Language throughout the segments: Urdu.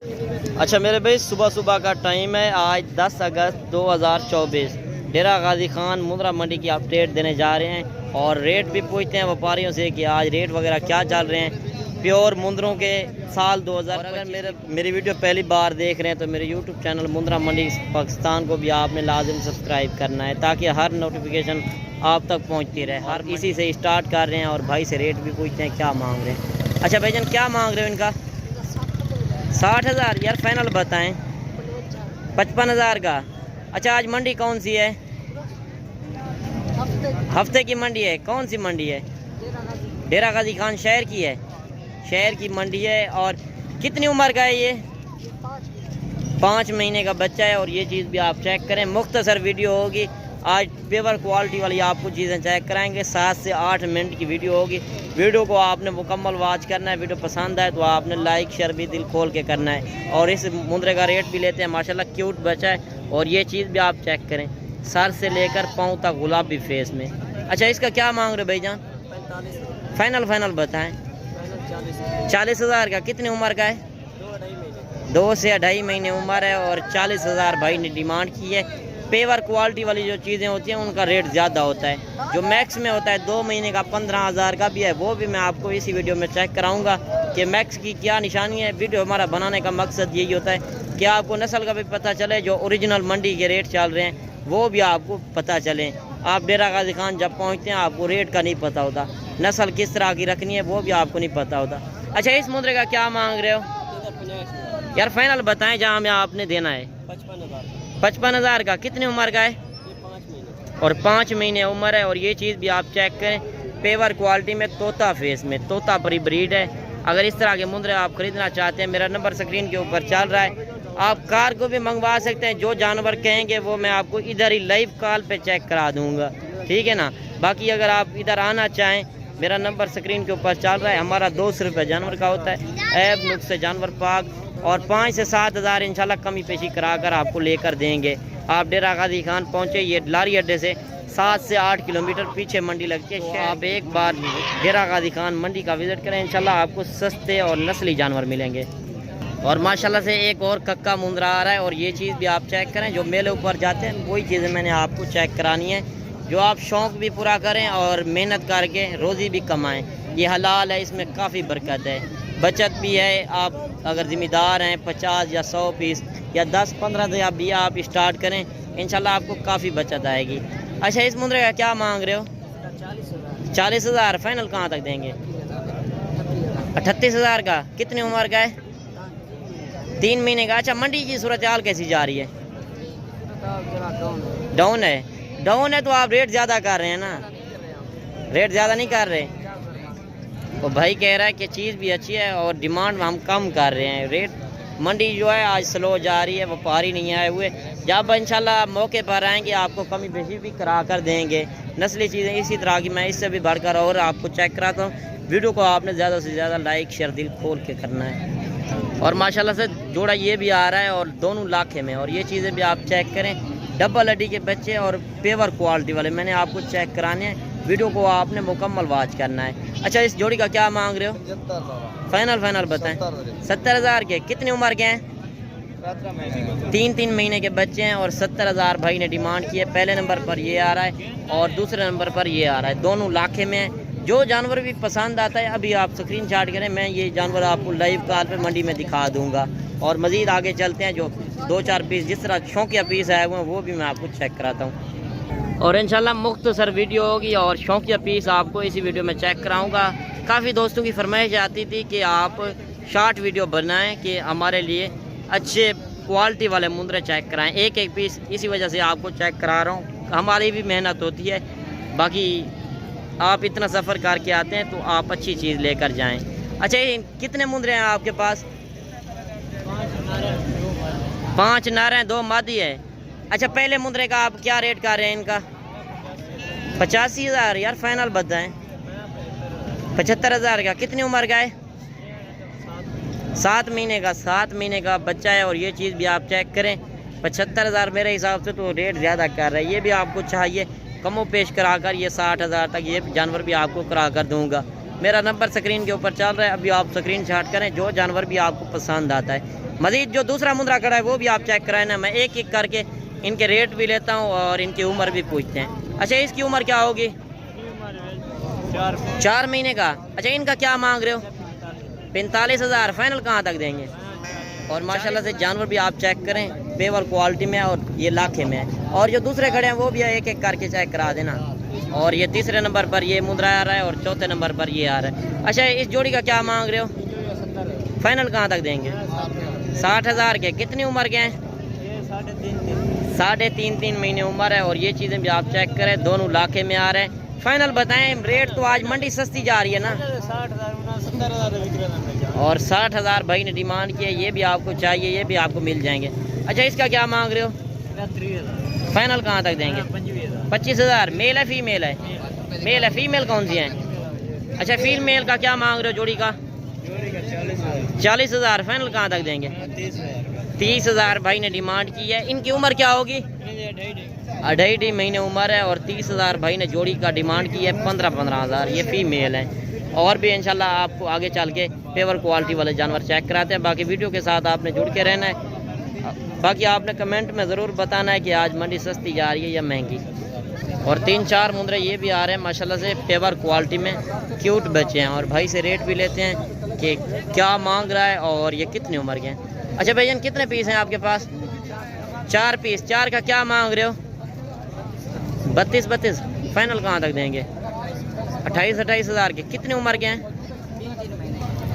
اچھا میرے بھائی، صبح صبح کا ٹائم ہے، آج 10 اگست 2024۔ ڈیرہ غازی خان مندرا منڈی کی اپڈیٹ دینے جا رہے ہیں اور ریٹ بھی پوچھتے ہیں ویپاریوں سے کہ آج ریٹ وغیرہ کیا چل رہے ہیں پیور مندروں کے سال 2000۔ اور اگر میری ویڈیو پہلی بار دیکھ رہے ہیں تو میرے یوٹیوب چینل مندرا منڈی پاکستان کو بھی آپ نے لازم سبسکرائب کرنا ہے تاکہ ہر نوٹیفیکیشن آپ تک پہنچتی رہے۔ ہر اسی سے اسٹارٹ کر رہے ہیں اور بھائی سے ریٹ بھی پوچھتے ہیں کیا مانگ رہے ہیں۔ اچھا بھائی جان، کیا مانگ رہے ہو ان کا؟ 60,000 یار، فائنل بتائیں۔ 55,000 کا۔ اچھا آج منڈی کون سی ہے؟ ہفتے کی منڈی ہے۔ کون سی منڈی ہے؟ ڈیرہ غازی خان شہر کی ہے، شہر کی منڈی ہے۔ اور کتنی عمر کا ہے یہ؟ 5 مہینے کا بچہ ہے۔ اور یہ چیز بھی آپ چیک کریں، مختصر ویڈیو ہوگی آج، پیور کوالٹی والی آپ کو چیزیں چیک کرائیں گے۔ 7 سے 8 منٹ کی ویڈیو ہوگی۔ ویڈیو کو آپ نے مکمل واچ کرنا ہے۔ ویڈیو پسند آئے تو آپ نے لائک شیئر بھی دل کھول کے کرنا ہے۔ اور اس مندرے کا ریٹ بھی لیتے ہیں، ماشاءاللہ کیوٹ بچہ ہے۔ اور یہ چیز بھی آپ چیک کریں، سر سے لے کر پاؤں تک گلابی فیس میں۔ اچھا اس کا کیا مانگ رہے بھائی جان؟ فائنل بتائیں۔ 40,000 کا۔ کتنی عمر کا ہے؟ 2 سے 2.5 مہینے عمر ہے اور 40,000 بھائی نے ڈیمانڈ کی ہے۔ پیور کوالٹی والی جو چیزیں ہوتی ہیں ان کا ریٹ زیادہ ہوتا ہے۔ جو میکس میں ہوتا ہے 2 مہینے کا 15,000 کا بھی ہے، وہ بھی میں آپ کو اسی ویڈیو میں چیک کراؤں گا کہ میکس کی کیا نشانی ہے۔ ویڈیو ہمارا بنانے کا مقصد یہی ہوتا ہے کہ آپ کو نسل کا بھی پتہ چلے، جو اوریجنل منڈی کے ریٹ چل رہے ہیں وہ بھی آپ کو پتہ چلیں۔ آپ ڈیرہ غازی خان جب پہنچتے ہیں آپ کو ریٹ کا نہیں پتہ ہوتا، نسل کس طرح کی رکھنی ہے وہ بھی آپ کو نہیں پتہ ہوتا۔ اچھا اس مندرے کا کیا مانگ رہے ہو یار؟ فائنل بتائیں جہاں میں آپ نے دینا ہے۔ 55,000 کا۔ کتنی عمر کا ہے؟ اور 5 مہینے عمر ہے۔ اور یہ چیز بھی آپ چیک کریں، پیور کوالٹی میں، طوطا فیس میں، طوطا پری بریڈ ہے۔ اگر اس طرح کے مندرے آپ خریدنا چاہتے ہیں، میرا نمبر سکرین کے اوپر چل رہا ہے، آپ کار کو بھی منگوا سکتے ہیں۔ جو جانور کہیں گے وہ میں آپ کو ادھر ہی لائیو کال پہ چیک کرا دوں گا، ٹھیک ہے نا۔ باقی اگر آپ ادھر آنا چاہیں، میرا نمبر سکرین کے اوپر چل رہا ہے۔ ہمارا 200 روپے جانور کا ہوتا ہے، عیب نقص سے جانور پاک۔ اور 5 سے 7,000 انشاءاللہ کمی پیشی کرا کر آپ کو لے کر دیں گے۔ آپ ڈیرہ غازی خان پہنچے، یہ لاری اڈے سے 7 سے 8 کلومیٹر پیچھے منڈی لگتی ہے۔ آپ ایک بار ڈیرہ غازی خان منڈی کا وزٹ کریں، انشاءاللہ آپ کو سستے اور نسلی جانور ملیں گے۔ اور ماشاءاللہ سے ایک اور ککا مندرا آ رہا ہے، اور یہ چیز بھی آپ چیک کریں۔ جو میلے اوپر جاتے ہیں وہی چیزیں میں نے آپ کو چیک کرانی ہے، جو آپ شوق بھی پورا کریں اور محنت کر کے روزی بھی کمائیں۔ یہ حلال ہے، اس میں کافی برکت ہے، بچت بھی ہے۔ آپ اگر ذمہ دار ہیں 50 یا 100 پیس یا 10-15 سے بھی آپ اسٹارٹ کریں، انشاءاللہ آپ کو کافی بچت آئے گی۔ اچھا اس مندرے کا کیا مانگ رہے ہو؟ 40,000۔ فائنل کہاں تک دیں گے؟ 38,000 کا۔ کتنی عمر کا ہے؟ 3 مہینے کا۔ اچھا منڈی کی صورتحال کیسی جا رہی ہے؟ ڈاؤن ہے۔ ڈاؤن ہے تو آپ ریٹ زیادہ کر رہے ہیں نا، ریٹ زیادہ نہیں کر رہے۔ وہ بھائی کہہ رہا ہے کہ چیز بھی اچھی ہے اور ڈیمانڈ ہم کم کر رہے ہیں۔ ریٹ منڈی جو ہے آج سلو جا رہی ہے، وپاری نہیں آئے ہوئے۔ جب انشاءاللہ موقع پر آئیں گے آپ کو کمی بیشی بھی کرا کر دیں گے۔ نسلی چیزیں اسی طرح کی میں اس سے بھی بڑھ کر اور آپ کو چیک کراتا ہوں۔ ویڈیو کو آپ نے زیادہ سے زیادہ لائک شیئر دل کھول کے کرنا ہے۔ اور ماشاءاللہ سے جوڑا یہ بھی آ رہا ہے اور دونوں لاکھے میں۔ اور یہ چیزیں بھی آپ چیک کریں، ڈبل ہڈی کے بچے اور پیور کوالٹی والے میں نے آپ کو چیک کرانے ہیں۔ ویڈیو کو آپ نے مکمل واچ کرنا ہے۔ اچھا اس جوڑی کا کیا مانگ رہے ہو؟ فائنل بتائیں۔ 70,000 کے۔ کتنی عمر کے ہیں؟ 3 مہینے کے بچے ہیں اور 70,000 بھائی نے ڈیمانڈ کی ہے۔ پہلے نمبر پر یہ آ رہا ہے اور دوسرے نمبر پر یہ آ رہا ہے، دونوں لاکھے میں ہیں۔ جو جانور بھی پسند آتا ہے ابھی آپ اسکرین شاٹ کریں، میں یہ جانور آپ کو لائیو کال پہ منڈی میں دکھا دوں گا۔ اور مزید آگے چلتے ہیں، جو 2-4 پیس جس طرح شوقیہ پیس آئے ہوئے ہیں وہ بھی میں آپ کو چیک کراتا ہوں۔ اور انشاءاللہ مختصر ویڈیو ہوگی اور شوقیہ پیس آپ کو اسی ویڈیو میں چیک کراؤں گا۔ کافی دوستوں کی فرمائش آتی تھی کہ آپ شارٹ ویڈیو بنائیں کہ ہمارے لیے اچھے کوالٹی والے مندرے چیک کرائیں۔ ایک پیس اسی وجہ سے آپ کو چیک کرا رہا ہوں، ہماری بھی محنت ہوتی ہے۔ باقی آپ اتنا سفر کر کے آتے ہیں تو آپ اچھی چیز لے کر جائیں۔ اچھا یہ کتنے مندرے ہیں آپ کے پاس؟ 5 نر ہیں، 2 مادی ہے۔ اچھا پہلے مندرے کا آپ کیا ریٹ کر رہے ہیں ان کا؟ 85,000 یار، فائنل بتائیں۔ 75,000 کا۔ کتنی عمر کا ہے؟ 7 مہینے کا۔ 7 مہینے کا بچہ ہے۔ اور یہ چیز بھی آپ چیک کریں، 75,000 میرے حساب سے تو ریٹ زیادہ کر رہا ہے۔ یہ بھی آپ کو چاہیے کم و پیش کرا کر یہ 60,000 تک یہ جانور بھی آپ کو کرا کر دوں گا۔ میرا نمبر سکرین کے اوپر چل رہا ہے، ابھی آپ سکرین شاٹ کریں جو جانور بھی آپ کو پسند آتا ہے۔ مزید جو دوسرا مندرا کھڑا ہے وہ بھی آپ چیک کرائیں نا، میں ایک ایک کر کے ان کے ریٹ بھی لیتا ہوں اور ان کی عمر بھی پوچھتے ہیں۔ اچھا اس کی عمر کیا ہوگی؟ 4 مہینے کا۔ اچھا ان کا کیا مانگ رہے ہو؟ 45,000 فائنل کہاں تک دیں گے؟ اور ماشاءاللہ سے جانور بھی آپ چیک کریں، پیور کوالٹی میں اور یہ لاکھے میں ہے۔ اور جو دوسرے کھڑے ہیں وہ بھی ایک ایک کر کے چیک کرا دینا۔ اور یہ تیسرے نمبر پر یہ مندرا آ رہا ہے اور چوتھے نمبر پر یہ آ رہا ہے۔ اچھا اس جوڑی کا کیا مانگ رہے ہو؟ فائنل کہاں تک دیں گے؟ 60,000 کے۔ کتنی عمر کے ہیں؟ 3.5 مہینے عمر ہے اور یہ چیزیں بھی آپ چیک کریں، دونوں لاکھے میں آ رہے ہیں۔ فائنل بتائیں، ریٹ تو آج منڈی سستی جا رہی ہے نا، اور 60,000 بھائی نے ڈیمانڈ کی ہے، یہ بھی آپ کو چاہیے، یہ بھی آپ کو مل جائیں گے۔ اچھا اس کا کیا مانگ رہے ہو؟ فائنل کہاں تک دیں گے؟ 25,000۔ میل ہے فیمیل ہے؟ میل ہے، فیمیل کون سی ہیں؟ اچھا فیمیل کا کیا مانگ رہے ہو جوڑی کا؟ 40,000۔ فائنل کہاں تک دیں گے؟ 30,000 بھائی نے ڈیمانڈ کی ہے۔ ان کی عمر کیا ہوگی؟ 2.5 مہینے عمر ہے اور 30,000 بھائی نے جوڑی کا ڈیمانڈ کی ہے۔ 15,000 یہ فیمیل ہے۔ اور بھی انشاءاللہ آپ کو آگے چل کے پیور کوالٹی والے جانور چیک کراتے ہیں۔ باقی ویڈیو کے ساتھ آپ نے جڑ کے رہنا ہے۔ باقی آپ نے کمنٹ میں ضرور بتانا ہے کہ آج منڈی سستی جا رہی ہے یا مہنگی۔ اور 3-4 مندرے یہ بھی آ رہے ہیں ماشاءاللہ سے پیور کوالٹی میں، کیوٹ بچے ہیں، اور بھائی سے ریٹ بھی لیتے ہیں کہ کیا مانگ رہا ہے اور یہ کتنی عمر کے ہیں۔ اچھا بھائی جان کتنے پیس ہیں آپ کے پاس؟ 4 پیس۔ 4 کا کیا مانگ رہے ہو؟ 32,000۔ فائنل کہاں تک دیں گے؟ 28,000 کے۔ کتنی عمر کے ہیں؟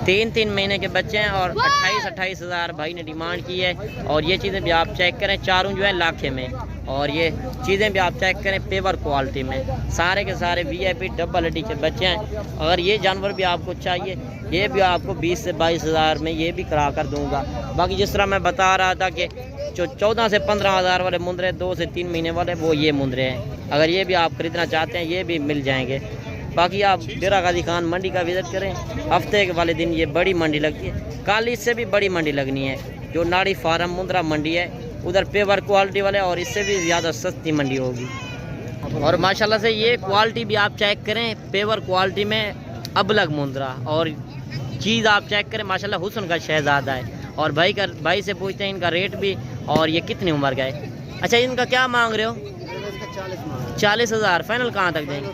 3 مہینے کے بچے ہیں اور 28,000 بھائی نے ڈیمانڈ کی ہے۔ اور یہ چیزیں بھی آپ چیک کریں، چاروں جو ہیں لاکھے میں، اور یہ چیزیں بھی آپ چیک کریں پیور کوالٹی میں، سارے کے سارے VIP ڈبل ہڈی کے بچے ہیں۔ اگر یہ جانور بھی آپ کو چاہیے، یہ بھی آپ کو 20 سے 22,000 میں یہ بھی کرا کر دوں گا۔ باقی جس طرح میں بتا رہا تھا کہ جو 14 سے 15,000 والے مندرے، 2 سے 3 مہینے والے، وہ یہ مندرے ہیں۔ اگر یہ بھی آپ خریدنا چاہتے ہیں یہ بھی مل جائیں گے۔ باقی آپ ڈیرہ غازی خان منڈی کا وزٹ کریں، ہفتے کے والے دن یہ بڑی منڈی لگتی ہے۔ کل اس سے بھی بڑی منڈی لگنی ہے، جو ناڑی فارم مندرا منڈی ہے، ادھر پیور کوالٹی والے، اور اس سے بھی زیادہ سستی منڈی ہوگی۔ اور ماشاءاللہ سے یہ کوالٹی بھی آپ چیک کریں، پیور کوالٹی میں ابلغ مندرا، اور چیز آپ چیک کریں ماشاءاللہ حسن کا شہزادہ ہے۔ اور بھائی سے پوچھتے ہیں ان کا ریٹ بھی اور یہ کتنی عمر کا ہے۔ اچھا ان کا کیا مانگ رہے ہو؟ 40,000۔ فائنل کہاں تک دیں گے؟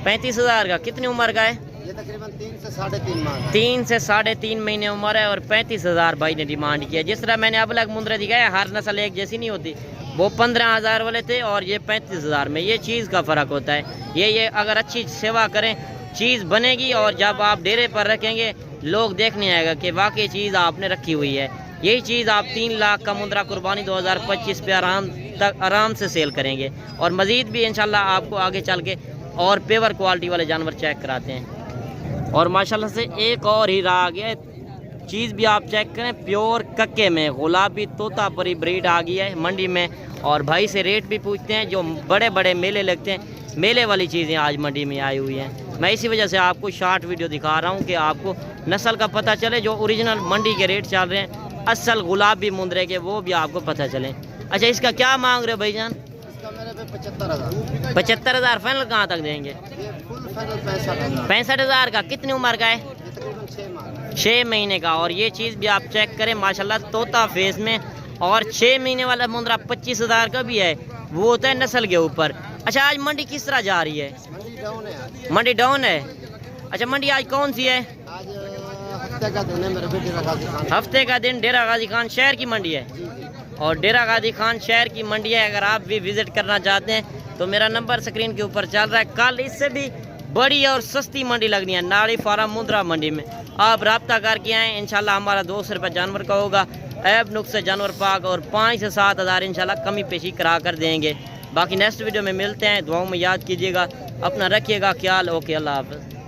35,000 کا۔ کتنی عمر کا ہے؟ یہ تقریباً 3 سے 3.5 ماہ 3 سے 3.5 مہینے عمر ہے اور 35,000 بھائی نے ڈیمانڈ کیا ہے۔ جس طرح میں نے اب الگ مندرے دکھایا، ہر نسل ایک جیسی نہیں ہوتی، وہ 15,000 والے تھے اور یہ 35,000 میں، یہ چیز کا فرق ہوتا ہے۔ یہ اگر اچھی سیوا کریں چیز بنے گی، اور جب آپ ڈیرے پر رکھیں گے لوگ دیکھنے آئے گا کہ واقعی چیز آپ نے رکھی ہوئی ہے۔ یہی چیز آپ 3 لاکھ کا مندرا قربانی 2025 پہ آرام سے سیل کریں گے۔ اور مزید بھی انشاءاللہ آپ کو آگے چل کے اور پیور کوالٹی والے جانور چیک کراتے ہیں۔ اور ماشاءاللہ سے ایک اور ہی رہا گیا چیز بھی آپ چیک کریں، پیور ککے میں گلابی طوطا پری بریڈ آ گئی ہے منڈی میں، اور بھائی سے ریٹ بھی پوچھتے ہیں۔ جو بڑے بڑے میلے لگتے ہیں، میلے والی چیزیں آج منڈی میں آئی ہوئی ہیں۔ میں اسی وجہ سے آپ کو شارٹ ویڈیو دکھا رہا ہوں کہ آپ کو نسل کا پتہ چلے، جو اوریجنل منڈی کے ریٹ چل رہے ہیں اصل گلابی مندرے کے، وہ بھی آپ کو پتہ چلیں۔ اچھا اس کا کیا مانگ رہے ہو بھائی جان؟ اس کا میرے پہ 75,000۔ 75,000۔ فائنل کہاں تک دیں گے؟ یہ فل فائنل 65,000۔ 65,000 کا۔ کتنی عمر کا ہے؟ یہ تقریباً 6 ماہ 6 مہینے کا۔ اور یہ چیز بھی آپ چیک کریں ماشاءاللہ طوطا فیس میں، اور 6 مہینے والا مندرا 25,000 کا بھی ہے، وہ ہوتا ہے نسل کے اوپر۔ اچھا آج منڈی کس طرح جا رہی ہے؟ منڈی ڈاؤن ہے آج۔ منڈی ڈاؤن ہے۔ اچھا منڈی آج کون سی ہے؟ آج ہفتے کا دن ہے میرے بیٹے ڈیرہ غازی خان۔ ہفتے کا دن ڈیرہ غازی خان شہر کی منڈی ہے، جی جی۔ اور ڈیرہ غازی خان شہر کی منڈی ہے۔ اگر آپ بھی وزٹ کرنا چاہتے ہیں تو میرا نمبر سکرین کے اوپر چل رہا ہے۔ کل اس سے بھی بڑی اور سستی منڈی لگنی ہے، ناڑی فارم مندرا منڈی میں۔ آپ رابطہ کر کے آئیں، انشاءاللہ ہمارا 200 روپے جانور کا ہوگا، عیب نقص جانور پاک، اور 5 سے 7,000 انشاءاللہ کمی پیشی کرا کر دیں گے۔ باقی نیکسٹ ویڈیو میں ملتے ہیں، دعاؤں میں یاد کیجیے گا، اپنا رکھیے گا خیال۔ اوکے، اللہ حافظ۔